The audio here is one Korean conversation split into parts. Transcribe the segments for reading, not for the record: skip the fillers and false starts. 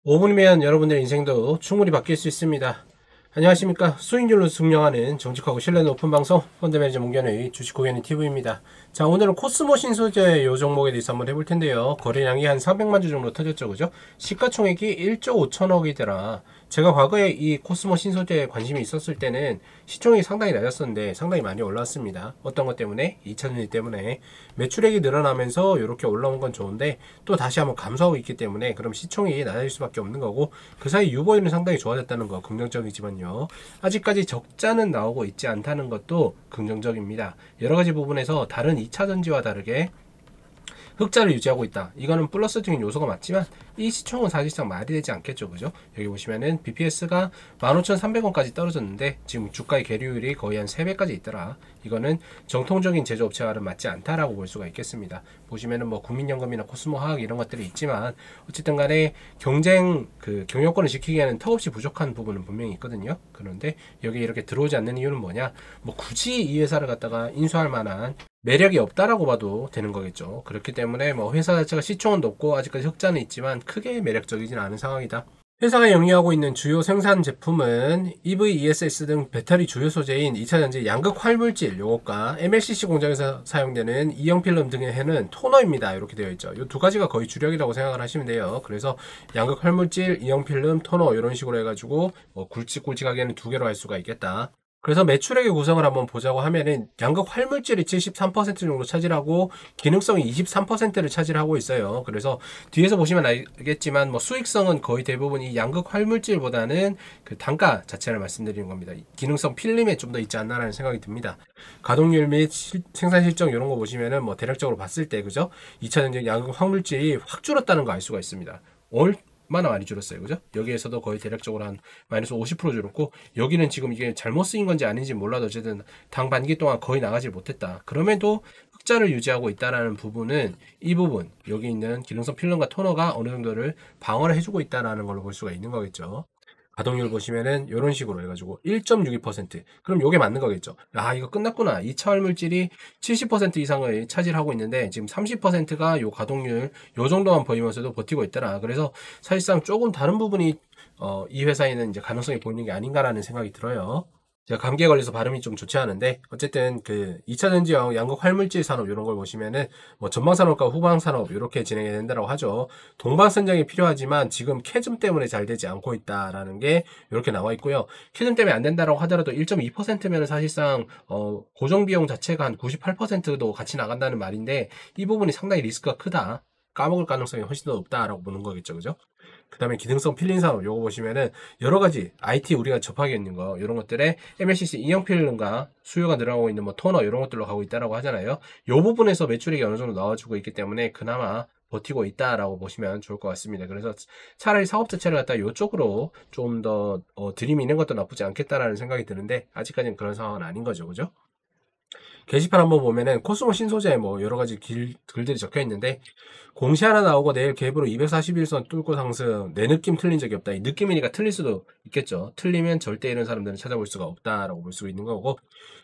5분이면 여러분의 인생도 충분히 바뀔 수 있습니다. 안녕하십니까. 수익률로 증명하는 정직하고 신뢰 높은 방송 펀드매니저 문견의 주식 고객님 TV입니다. 자, 오늘은 코스모 신소재 요 종목에 대해서 한번 해볼 텐데요. 거래량이 한 400만 주 정도 터졌죠, 그죠? 시가총액이 1조 5천억이더라. 제가 과거에 이 코스모 신소재에 관심이 있었을 때는 시총이 상당히 낮았었는데 상당히 많이 올랐습니다. 어떤 것 때문에? 2차전지 때문에 매출액이 늘어나면서 이렇게 올라온 건 좋은데 또 다시 한번 감소하고 있기 때문에 그럼 시총이 낮아질 수밖에 없는 거고, 그 사이 유보율은 상당히 좋아졌다는 거 긍정적이지만요. 아직까지 적자는 나오고 있지 않다는 것도 긍정적입니다. 여러 가지 부분에서 다른 2차전지와 다르게 흑자를 유지하고 있다. 이거는 플러스적인 요소가 맞지만 이 시총은 사실상 말이 되지 않겠죠, 그죠? 여기 보시면은 BPS가 15,300원까지 떨어졌는데 지금 주가의 계류율이 거의 한 3배까지 있더라. 이거는 정통적인 제조업체와는 맞지 않다라고 볼 수가 있겠습니다. 보시면은 뭐 국민연금이나 코스모화학 이런 것들이 있지만 어쨌든 간에 경영권을 지키기에는 턱없이 부족한 부분은 분명히 있거든요. 그런데 여기 이렇게 들어오지 않는 이유는 뭐냐? 뭐 굳이 이 회사를 갖다가 인수할 만한 매력이 없다라고 봐도 되는 거겠죠. 그렇기 때문에 뭐 회사 자체가 시총은 높고 아직까지 흑자는 있지만 크게 매력적이진 않은 상황이다. 회사가 영위하고 있는 주요 생산 제품은 EV, ESS 등 배터리 주요 소재인 2차전지 양극 활물질 요것과 MLCC 공장에서 사용되는 이형 필름 등의 해는 토너입니다. 이렇게 되어 있죠. 이 두 가지가 거의 주력이라고 생각을 하시면 돼요. 그래서 양극 활물질, 이형 필름, 토너 이런 식으로 해가지고 뭐 굵직굵직하게는 두 개로 할 수가 있겠다. 그래서 매출액의 구성을 한번 보자고 하면은 양극 활물질이 73% 정도 차지하고 기능성이 23%를 차지하고 있어요. 그래서 뒤에서 보시면 알겠지만 뭐 수익성은 거의 대부분 이 양극 활물질보다는 그 단가 자체를 말씀드리는 겁니다. 기능성 필름에 좀 더 있지 않나라는 생각이 듭니다. 가동률 및 생산 실적 이런 거 보시면은 뭐 대략적으로 봤을 때 그죠? 2차전지 양극 활물질이 확 줄었다는 거 알 수가 있습니다. 얼마나 많이 줄었어요, 그죠? 여기에서도 거의 대략적으로 한 마이너스 50% 줄었고, 여기는 지금 이게 잘못 쓰인 건지 아닌지 몰라도 어쨌든 당 반기 동안 거의 나가질 못했다. 그럼에도 흑자를 유지하고 있다라는 부분은 이 부분, 여기 있는 기능성 필름과 토너가 어느 정도를 방어를 해주고 있다라는 걸로 볼 수가 있는 거겠죠. 가동률 보시면은 이런 식으로 해가지고 1.62%. 그럼 요게 맞는 거겠죠. 아, 이거 끝났구나. 2차 활물질이 70% 이상을 차지하고 있는데 지금 30%가 요 가동률 요 정도만 보이면서도 버티고 있더라. 그래서 사실상 조금 다른 부분이 이 회사에는 이제 가능성이 보이는 게 아닌가라는 생각이 들어요. 제가 감기에 걸려서 발음이 좀 좋지 않은데 어쨌든 그 2차 전지형 양극 활물질 산업 이런 걸 보시면은 뭐 전방 산업과 후방 산업 이렇게 진행이 된다고 하죠. 동방선장이 필요하지만 지금 캐즘 때문에 잘 되지 않고 있다라는 게 이렇게 나와 있고요. 캐즘 때문에 안 된다라고 하더라도 1.2%면 사실상 고정 비용 자체가 한 98%도 같이 나간다는 말인데 이 부분이 상당히 리스크가 크다. 까먹을 가능성이 훨씬 더 높다라고 보는 거겠죠, 그죠? 그 다음에 기능성 필름 산업 요거 보시면은 여러 가지 IT 우리가 접하게 있는 거 이런 것들에 MLCC 인형 필름과 수요가 늘어나고 있는 뭐 토너 이런 것들로 가고 있다라고 하잖아요. 요 부분에서 매출액이 어느 정도 나와주고 있기 때문에 그나마 버티고 있다라고 보시면 좋을 것 같습니다. 그래서 차라리 사업 자체를 갖다 이쪽으로 좀 더 들이미는 것도 나쁘지 않겠다라는 생각이 드는데 아직까지는 그런 상황은 아닌 거죠, 그죠? 게시판 한번 보면은 코스모 신소재 뭐 여러 가지 글들이 적혀 있는데 공시 하나 나오고 내일 갭으로 241선 뚫고 상승 내 느낌 틀린 적이 없다. 이 느낌이니까 틀릴 수도 있겠죠. 틀리면 절대 이런 사람들은 찾아볼 수가 없다라고 볼 수 있는 거고,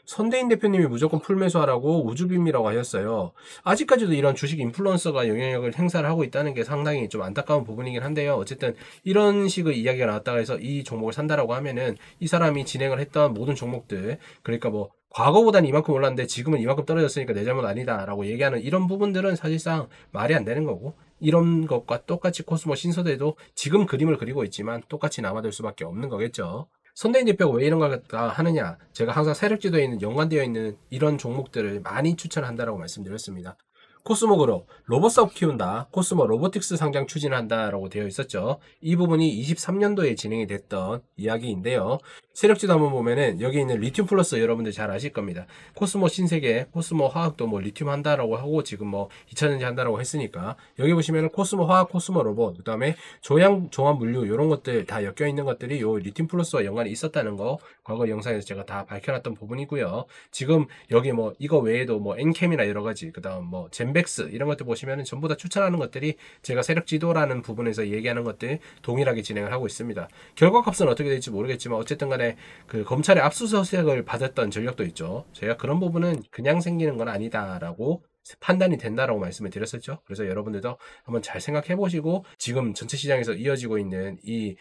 선대인 대표님이 무조건 풀매수하라고 우주빔이라고 하셨어요. 아직까지도 이런 주식 인플루언서가 영향력을 행사를 하고 있다는 게 상당히 좀 안타까운 부분이긴 한데요. 어쨌든 이런 식의 이야기가 나왔다고 해서 이 종목을 산다라고 하면은 이 사람이 진행을 했던 모든 종목들, 그러니까 뭐 과거보단 이만큼 올랐는데 지금은 이만큼 떨어졌으니까 내 잘못 아니다라고 얘기하는 이런 부분들은 사실상 말이 안 되는 거고, 이런 것과 똑같이 코스모 신소재도 지금 그림을 그리고 있지만 똑같이 남아들 수밖에 없는 거겠죠. 손대인 대표가 왜 이런 걸 갖다 하느냐, 제가 항상 세력지도에 있는 연관되어 있는 이런 종목들을 많이 추천한다라고 말씀드렸습니다. 코스모 그룹 로봇 사업 키운다, 코스모 로보틱스 상장 추진한다라고 되어 있었죠. 이 부분이 23년도에 진행이 됐던 이야기인데요. 세력지도 한번 보면은 여기 있는 리튬 플러스 여러분들 잘 아실 겁니다. 코스모 신세계, 코스모 화학도 뭐 리튬 한다라고 하고 지금 뭐 2차전지 한다라고 했으니까 여기 보시면은 코스모 화학, 코스모 로봇, 그 다음에 조양 종합 물류 이런 것들 다 엮여 있는 것들이 요 리튬 플러스와 연관이 있었다는 거 과거 영상에서 제가 다 밝혀놨던 부분이고요. 지금 여기 뭐 이거 외에도 뭐 엔캠이나 여러 가지, 그 다음 뭐 젠백스 이런 것들 보시면은 전부 다 추천하는 것들이 제가 세력 지도라는 부분에서 얘기하는 것들 동일하게 진행을 하고 있습니다. 결과값은 어떻게 될지 모르겠지만 어쨌든 간에 그 검찰의 압수수색을 받았던 전력도 있죠. 제가 그런 부분은 그냥 생기는 건 아니다라고 판단이 된다라고 말씀을 드렸었죠. 그래서 여러분들도 한번 잘 생각해 보시고 지금 전체 시장에서 이어지고 있는 이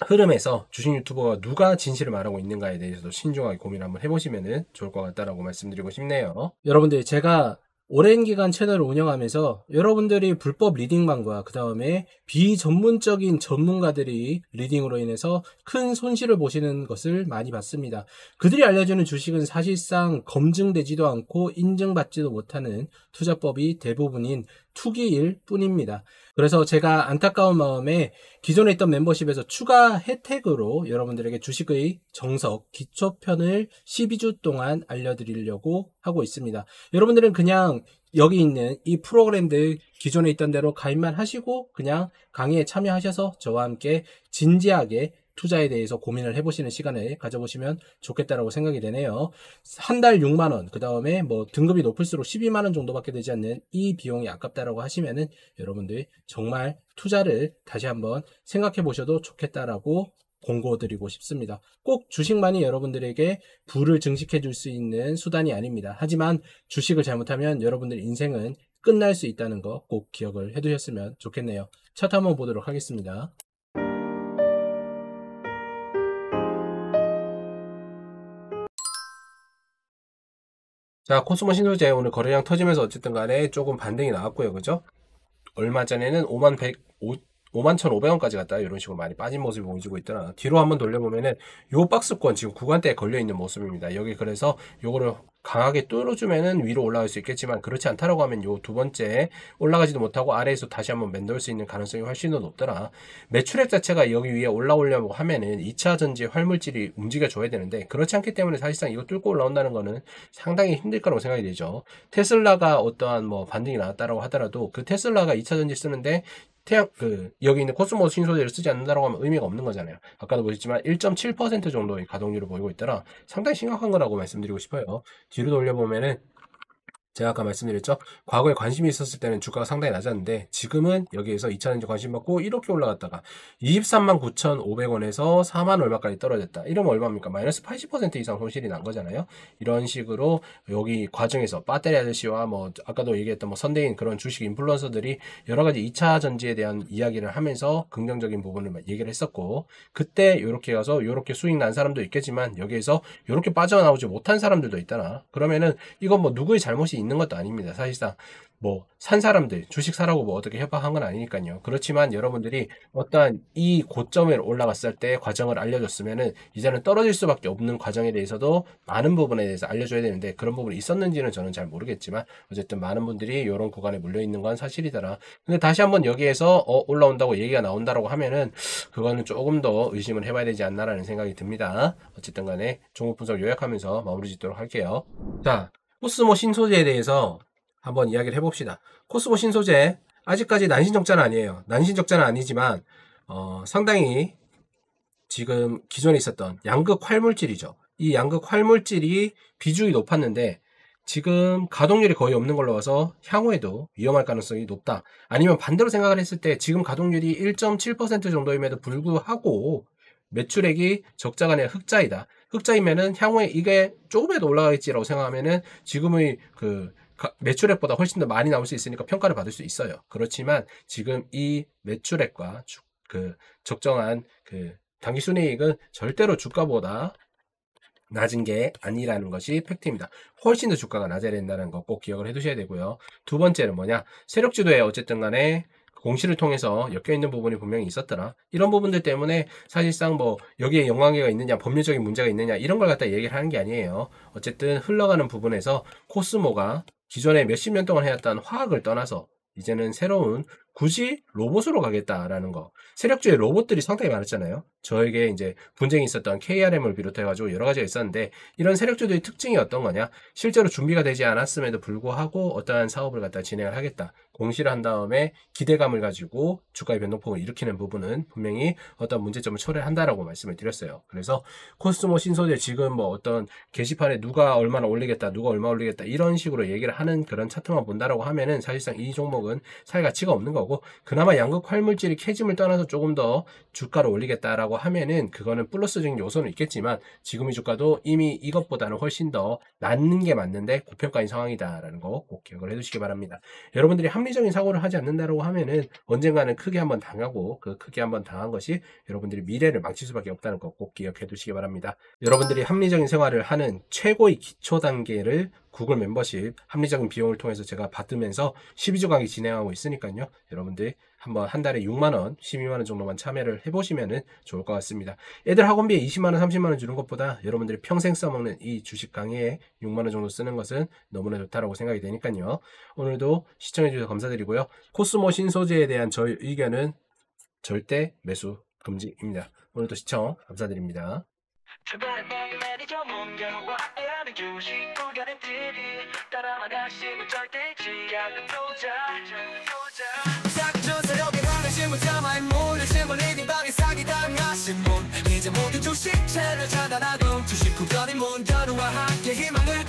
흐름에서 주식 유튜버가 누가 진실을 말하고 있는가에 대해서도 신중하게 고민 한번 해보시면 좋을 것 같다라고 말씀드리고 싶네요. 여러분들, 제가 오랜 기간 채널을 운영하면서 여러분들이 불법 리딩방과 그 다음에 비전문적인 전문가들이 리딩으로 인해서 큰 손실을 보시는 것을 많이 봤습니다. 그들이 알려주는 주식은 사실상 검증되지도 않고 인증받지도 못하는 투자법이 대부분인 투기일 뿐입니다. 그래서 제가 안타까운 마음에 기존에 있던 멤버십에서 추가 혜택으로 여러분들에게 주식의 정석, 기초편을 12주 동안 알려드리려고 하고 있습니다. 여러분들은 그냥 여기 있는 이 프로그램들 기존에 있던 대로 가입만 하시고 그냥 강의에 참여하셔서 저와 함께 진지하게 투자에 대해서 고민을 해보시는 시간을 가져보시면 좋겠다라고 생각이 되네요. 한 달 6만원, 그 다음에 뭐 등급이 높을수록 12만원 정도밖에 되지 않는 이 비용이 아깝다라고 하시면은 여러분들 정말 투자를 다시 한번 생각해 보셔도 좋겠다라고 공고드리고 싶습니다. 꼭 주식만이 여러분들에게 부를 증식해 줄 수 있는 수단이 아닙니다. 하지만 주식을 잘못하면 여러분들 인생은 끝날 수 있다는 거 꼭 기억을 해두셨으면 좋겠네요. 차트 한번 보도록 하겠습니다. 자, 코스모 신소재 오늘 거래량 터지면서 어쨌든 간에 조금 반등이 나왔고요. 그죠? 얼마 전에는 51,500원까지 갔다 이런 식으로 많이 빠진 모습이 보여지고 있더라. 뒤로 한번 돌려보면은 요 박스권 지금 구간대에 걸려있는 모습입니다. 여기 그래서 요거를 강하게 뚫어주면은 위로 올라갈 수 있겠지만 그렇지 않다라고 하면 요 두 번째 올라가지도 못하고 아래에서 다시 한번 맴돌 수 있는 가능성이 훨씬 더 높더라. 매출액 자체가 여기 위에 올라오려고 하면은 2차 전지 활물질이 움직여줘야 되는데 그렇지 않기 때문에 사실상 이거 뚫고 올라온다는 거는 상당히 힘들 거라고 생각이 되죠. 테슬라가 어떠한 뭐 반등이 나왔다라고 하더라도 그 테슬라가 2차 전지 쓰는데 여기 있는 코스모 신소재를 쓰지 않는다라고 하면 의미가 없는 거잖아요. 아까도 보셨지만 1.7% 정도의 가동률을 보이고 있더라. 상당히 심각한 거라고 말씀드리고 싶어요. 뒤로 돌려보면은 제가 아까 말씀드렸죠. 과거에 관심이 있었을 때는 주가가 상당히 낮았는데 지금은 여기에서 2차전지 관심 받고 이렇게 올라갔다가 23만 9,500원에서 4만 얼마까지 떨어졌다. 이러면 얼마입니까? 마이너스 80% 이상 손실이 난 거잖아요. 이런 식으로 여기 과정에서 배터리 아저씨와 뭐 아까도 얘기했던 뭐 선대인 그런 주식 인플루언서들이 여러 가지 2차 전지에 대한 이야기를 하면서 긍정적인 부분을 얘기를 했었고 그때 이렇게 가서 이렇게 수익 난 사람도 있겠지만 여기에서 이렇게 빠져나오지 못한 사람들도 있잖아. 그러면은 이건 뭐 누구의 잘못이 있는 것도 아닙니다. 사실상 뭐 산 사람들 주식 사라고 뭐 어떻게 협박한 건 아니니까요. 그렇지만 여러분들이 어떠한 이 고점에 올라갔을 때 과정을 알려줬으면은 이제는 떨어질 수밖에 없는 과정에 대해서도 많은 부분에 대해서 알려줘야 되는데 그런 부분이 있었는지는 저는 잘 모르겠지만 어쨌든 많은 분들이 이런 구간에 물려 있는 건 사실이더라. 근데 다시 한번 여기에서 올라온다고 얘기가 나온다라고 하면은 그거는 조금 더 의심을 해봐야 되지 않나라는 생각이 듭니다. 어쨌든 간에 종목 분석 요약하면서 마무리 짓도록 할게요. 자, 코스모 신소재에 대해서 한번 이야기를 해봅시다. 코스모 신소재 아직까지 난신적자는 아니에요. 난신적자는 아니지만 상당히 지금 기존에 있었던 양극 활물질이죠. 이 양극 활물질이 비중이 높았는데 지금 가동률이 거의 없는 걸로 봐서 향후에도 위험할 가능성이 높다. 아니면 반대로 생각을 했을 때 지금 가동률이 1.7% 정도임에도 불구하고 매출액이 적자가 아니라 흑자이다. 흑자이면은 향후에 이게 조금이라도 올라가겠지라고 생각하면은 지금의 그 매출액보다 훨씬 더 많이 나올 수 있으니까 평가를 받을 수 있어요. 그렇지만 지금 이 매출액과 그 적정한 그 당기순이익은 절대로 주가보다 낮은 게 아니라는 것이 팩트입니다. 훨씬 더 주가가 낮아야 된다는 거 꼭 기억을 해두셔야 되고요. 두 번째는 뭐냐? 세력주도에 어쨌든 간에 공시를 통해서 엮여있는 부분이 분명히 있었더라. 이런 부분들 때문에 사실상 뭐 여기에 영향계가 있느냐 법률적인 문제가 있느냐 이런 걸 갖다 얘기를 하는 게 아니에요. 어쨌든 흘러가는 부분에서 코스모가 기존에 몇십 년 동안 해왔던 화학을 떠나서 이제는 새로운 굳이 로봇으로 가겠다라는 거. 세력주의 로봇들이 상당히 많았잖아요. 저에게 이제 분쟁이 있었던 KRM을 비롯해가지고 여러 가지가 있었는데 이런 세력주들의 특징이 어떤 거냐? 실제로 준비가 되지 않았음에도 불구하고 어떠한 사업을 갖다 진행을 하겠다. 공시를 한 다음에 기대감을 가지고 주가의 변동폭을 일으키는 부분은 분명히 어떤 문제점을 초래한다라고 말씀을 드렸어요. 그래서 코스모 신소재 지금 뭐 어떤 게시판에 누가 얼마나 올리겠다, 누가 얼마 올리겠다 이런 식으로 얘기를 하는 그런 차트만 본다라고 하면은 사실상 이 종목은 살 가치가 없는 거고, 그나마 양극 활물질이 캐즘을 떠나서 조금 더 주가를 올리겠다라고 하면은 그거는 플러스적인 요소는 있겠지만 지금의 주가도 이미 이것보다는 훨씬 더 낮는 게 맞는데 고평가인 상황이다라는 거 꼭 기억을 해두시기 바랍니다. 여러분들이 합리적인 사고를 하지 않는다라고 하면은 언젠가는 크게 한번 당하고, 그 크게 한번 당한 것이 여러분들이 미래를 망칠 수밖에 없다는 거 꼭 기억해 두시기 바랍니다. 여러분들이 합리적인 생활을 하는 최고의 기초 단계를 구글 멤버십 합리적인 비용을 통해서 제가 받으면서 12주 강의 진행하고 있으니까요. 여러분들 한번 한 달에 6만원, 12만원 정도만 참여를 해보시면 좋을 것 같습니다. 애들 학원비에 20만원, 30만원 주는 것보다 여러분들이 평생 써먹는 이 주식 강의에 6만원 정도 쓰는 것은 너무나 좋다라고 생각이 되니까요. 오늘도 시청해주셔서 감사드리고요. 코스모 신소재에 대한 저희 의견은 절대 매수 금지입니다. 오늘도 시청 감사드립니다. 주변에 내 매니저 문경과 함께하는 주식 구경들이 따라만 하시면 절대 지약은 딱 조사력에 관하신 문자마에 모르신 분 리딩방에 사기당하신 분 이제 모두 주식 채널 차단하고 주식 구경의 문전우와 함께 희망을